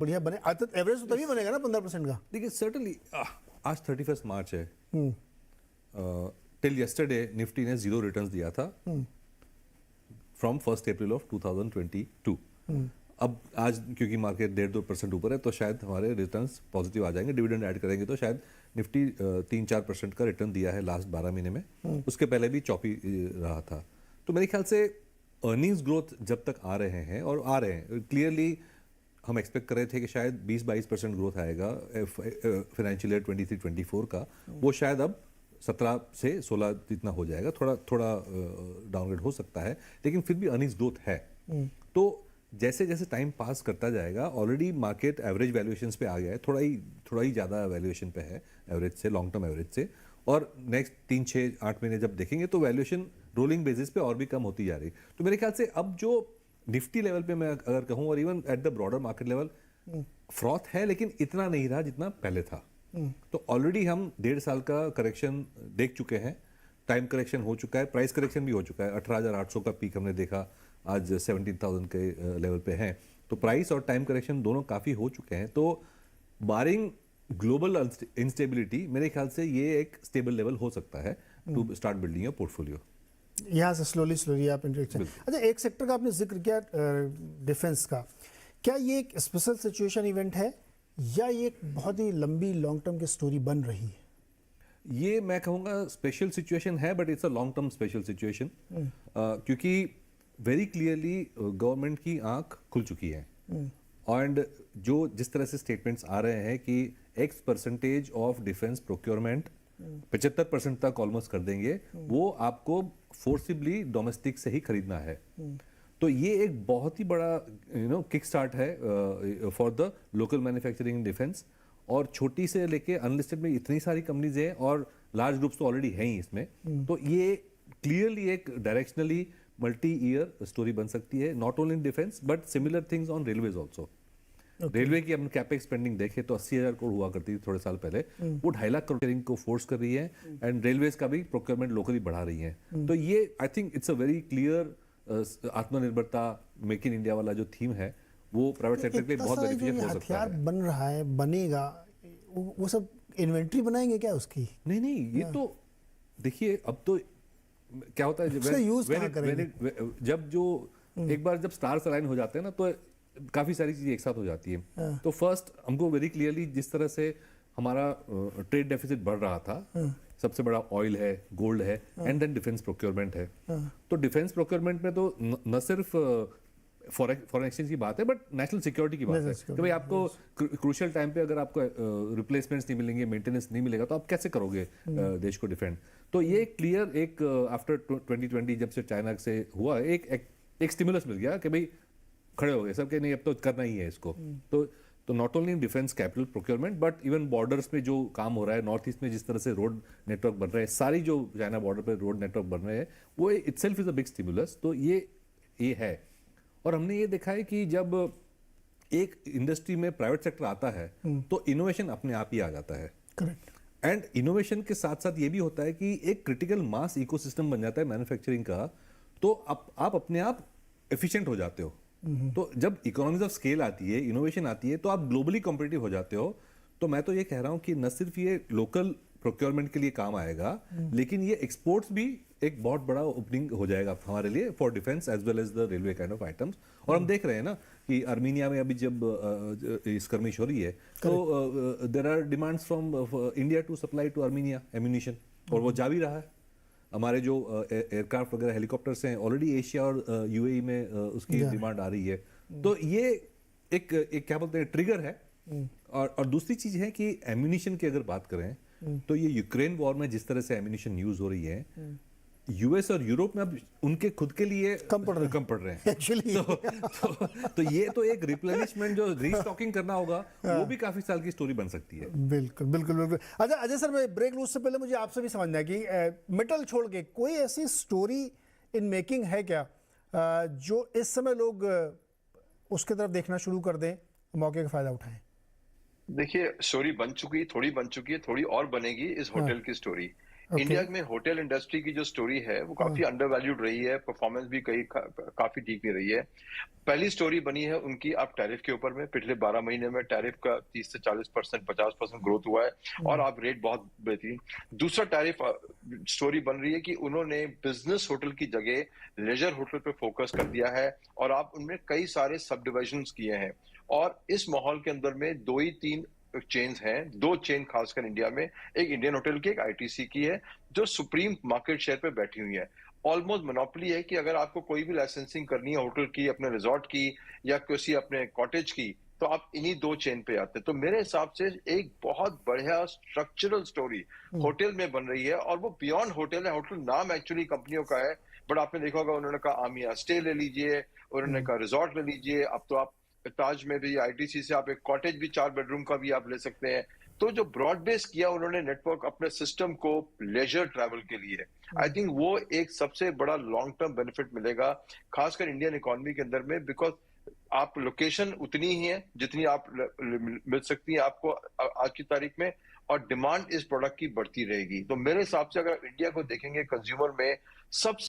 बढ़िया बने। आज तक एवरेज तो तभी बनेगा ना 15% का। देखिए सर्टनली आज 31 मार्च है, टिल यस्टरडे निफ्टी ने 0 रिटर्न्स दिया था फ्रॉम 1 अप्रैल ऑफ 2022। अब आज क्योंकि मार्केट 1.5-2% ऊपर है तो शायद हमारे रिटर्न्स पॉजिटिव आ जाएंगे, डिविडेंड ऐड करेंगे तो शायद निफ्टी 3-4% का रिटर्न दिया है लास्ट 12 महीने में। उसके पहले भी चौपी रहा था। तो मेरे ख्याल से अर्निंग्स ग्रोथ जब तक आ रहे हैं और आ रहे हैं क्लियरली, हम एक्सपेक्ट कर रहे थे कि शायद 20-22% ग्रोथ आएगा फाइनेंशियल ईयर 23-24 का, वो शायद अब 17 से 16 इतना हो जाएगा, थोड़ा डाउनग्रेड हो सकता है, लेकिन फिर भी अर्निंग्स ग्रोथ है। तो जैसे जैसे टाइम पास करता जाएगा, ऑलरेडी मार्केट एवरेज वैल्यूएशंस पे आ गया है, थोड़ा ही ज़्यादा वैल्यूएशन पे है एवरेज से, लॉन्ग टर्म एवरेज से, और नेक्स्ट 3-6-8 महीने जब देखेंगे तो वैल्यूएशन रोलिंग बेसिस पे और भी कम होती जा रही। तो मेरे ख्याल से अब जो निफ्टी लेवल पे मैं अगर कहूँ और even at the broader market level froth है, लेकिन इतना नहीं रहा जितना पहले था। तो ऑलरेडी हम 1.5 साल का करेक्शन देख चुके हैं, टाइम करेक्शन हो चुका है, प्राइस करेक्शन भी हो चुका है। 18,800 का पीक हमने देखा, आज 17,000 के लेवल पे हैं। तो प्राइस और टाइम करेक्शन दोनों काफ़ी हो चुके हैं। तो बारिंग ग्लोबल इंस्टेबिलिटी मेरे ख्याल से ये एक स्टेबल लेवल हो सकता है to start building your portfolio. यहाँ से स्लोली आप इंट्रोडक्शन। अच्छा, एक सेक्टर का आपने जिक्र किया डिफेंस का, क्या ये एक स्पेशल सिचुएशन इवेंट है या ये एक बहुत ही लंबी लॉन्ग टर्म की स्टोरी बन रही है? ये मैं कहूँगा स्पेशल सिचुएशन है, but it's a long term special situation, क्योंकि वेरी क्लियरली गवर्नमेंट की आंख खुल चुकी है। एंड जो जिस तरह से स्टेटमेंट्स आ रहे हैं कि X% ऑफ डिफेंस प्रोक्योरमेंट 75% तक ऑलमोस्ट कर देंगे, वो आपको फोर्सिबली डोमेस्टिक से ही खरीदना है। तो ये एक बहुत ही बड़ा किक स्टार्ट है for the local manufacturing in defence. और छोटी से लेके अनलिस्टेड में इतनी सारी कंपनीज हैं और लार्ज ग्रुप्स तो ऑलरेडी हैं ही इसमें। तो ये क्लियरली एक डायरेक्शनली मल्टी ईयर स्टोरी बन सकती है, not only in defence but similar things on railways also. Railway की अपन कैपेक्स स्पेंडिंग देखें तो 80,000 करोड़ हुआ करती थी थोड़े साल पहले, वो 2.5 लाख करोड़ को फोर्स कर रही है, एंड रेलवेज का भी प्रोक्योरमेंट लोकली बढ़ा रही है। तो ये I think it's a very clear आत्मनिर्भरता, मेक इन इंडिया वाला जो थीम है वो प्राइवेट सेक्टर के लिए बहुत बेनिफिशियल हो सकता है। हथियार बन रहा है, बनेगा, वो सब इन्वेंट्री बनाएंगे क्या उसकी? नहीं, ये तो देखिए अब तो क्या होता है जब जो एक बार जब स्टार्स अलाइन हो जाते हैं ना, तो काफी सारी चीजें एक साथ हो जाती है। तो फर्स्ट हमको वेरी क्लियरली जिस तरह से हमारा ट्रेड डेफिसिट बढ़ रहा था, सबसे बड़ा ऑयल है, गोल्ड है, एंड देन डिफेंस प्रोक्योरमेंट है। तो डिफेंस प्रोक्योरमेंट में तो न सिर्फ फॉरेन एक्सचेंज की बात है, बट नेशनल सिक्योरिटी की बात है कि भाई आपको क्रूशियल टाइम पे अगर आपको रिप्लेसमेंट्स नहीं मिलेंगे, मेंटेनेंस नहीं मिलेगा, तो आप कैसे करोगे देश को डिफेंड। तो ये क्लियर एक आफ्टर 2020 जब से चाइना से हुआ एक स्टिमुलस मिल गया कि भाई खड़े हो गए सब, के नहीं अब तो करना ही है इसको। तो not only in defence capital procurement but even borders में जो काम हो रहा है, नॉर्थ ईस्ट में जिस तरह से रोड नेटवर्क बन रहे हैं, सारी जो चाइना बॉर्डर पर रोड नेटवर्क बन रहे हैं, वो itself is a big stimulus. तो ये है। और हमने ये देखा है कि जब एक इंडस्ट्री में प्राइवेट सेक्टर आता है तो इनोवेशन अपने आप ही आ जाता है। करेक्ट। एंड इनोवेशन के साथ साथ ये भी होता है कि एक क्रिटिकल मास इकोसिस्टम बन जाता है मैन्युफैक्चरिंग का, तो आप अपने आप एफिशिएंट हो जाते हो। तो जब इकोनॉमीज ऑफ स्केल आती है, इनोवेशन आती है, तो आप ग्लोबली कॉम्पिटिटिव हो जाते हो। तो मैं तो ये कह रहा हूं कि न सिर्फ ये लोकल प्रोक्योरमेंट के लिए काम आएगा, लेकिन ये एक्सपोर्ट्स भी एक बहुत बड़ा ओपनिंग हो जाएगा हमारे लिए for defence as well as the railway kind of items. और हम देख रहे हैं ना कि आर्मीनिया में अभी जब स्कर्मिश हो रही है, तो there are demands from India to supply to Armenia ammunition, और वो जा भी रहा है। हमारे जो एयरक्राफ्ट वगैरह हेलीकॉप्टर्स हैं, ऑलरेडी एशिया और यूएई में उसकी डिमांड आ रही है। तो ये एक क्या बोलते हैं, ट्रिगर है। और दूसरी चीज है कि एम्यूनिशन की अगर बात करें तो ये यूक्रेन वॉर में जिस तरह से एम्यूनिशन यूज हो रही है, यूएस और यूरोप में अब उनके खुद के लिए कम पड़ रहे हैं एक्चुअली। तो ये तो एक रिप्लेनिशमेंट जो रीस्टॉकिंग करना होगा, वो भी काफी साल की स्टोरी बन सकती है। बिल्कुल। अच्छा अजय सर, मैं ब्रेक लूज से पहले मुझे आपसे भी समझना है कि मेटल छोड़ के कोई ऐसी स्टोरी इन मेकिंग है क्या जो इस समय लोग उसके तरफ देखना शुरू कर दें, मौके का फायदा उठाएं? देखिए, स्टोरी बन चुकी है, थोड़ी और बनेगी इस होटल की स्टोरी। इंडिया में होटल इंडस्ट्री की जो स्टोरी है वो काफी अंडरवैल्यूड रही है, परफॉर्मेंस भी काफी ठीक नहीं रही है। पहली स्टोरी बनी है उनकी आप टैरिफ के ऊपर में, पिछले 12 महीने में टैरिफ का 30 से 40%, 50% ग्रोथ हुआ है और आप रेट बहुत बेहतरीन। दूसरा टैरिफ स्टोरी बन रही है कि उन्होंने बिजनेस होटल की जगह लेजर होटल पे फोकस कर दिया है और आप उनमें कई सारे सब डिविजन्स किए हैं। और इस माहौल के अंदर में 2 ही 3 चेन्स हैं, 2 चेन खासकर इंडिया में, एक इंडियन होटल की, एक आईटीसी की है, जो सुप्रीम मार्केट शेयर पे बैठी हुई है। ऑलमोस्ट मोनोपोली है कि अगर आपको कोई भी लाइसेंसिंग करनी है होटल की, अपने रिजॉर्ट की या किसी अपने कॉटेज की, तो आप इन्हीं 2 चेन पे आते हैं। तो मेरे हिसाब से एक बहुत बढ़िया स्ट्रक्चरल स्टोरी होटल में बन रही है और वो बियॉन्ड होटल है। होटल नाम एक्चुअली कंपनियों का है, बट आपने देखा होगा उन्होंने कहा आमिया स्टे ले लीजिए, उन्होंने कहा रिजॉर्ट ले लीजिए, अब तो आप ताज में भी आईटीसी से आप एक कॉटेज भी 4 बेडरूम का भी आप ले सकते हैं। तो जो ब्रॉड बेस किया उन्होंने नेटवर्क अपने सिस्टम को लेजर ट्रैवल के लिए, आई थिंक वो एक सबसे बड़ा लॉन्ग टर्म बेनिफिट मिलेगा खासकर इंडियन इकोनॉमी के अंदर में, बिकॉज आप लोकेशन उतनी ही है जितनी आप मिल सकती है आपको आज की तारीख में, और डिमांड इस प्रोडक्ट की बढ़ती रहेगी। तो मेरे हिसाब से अगर इंडिया को देखेंगे कंज्यूमर में, सबसे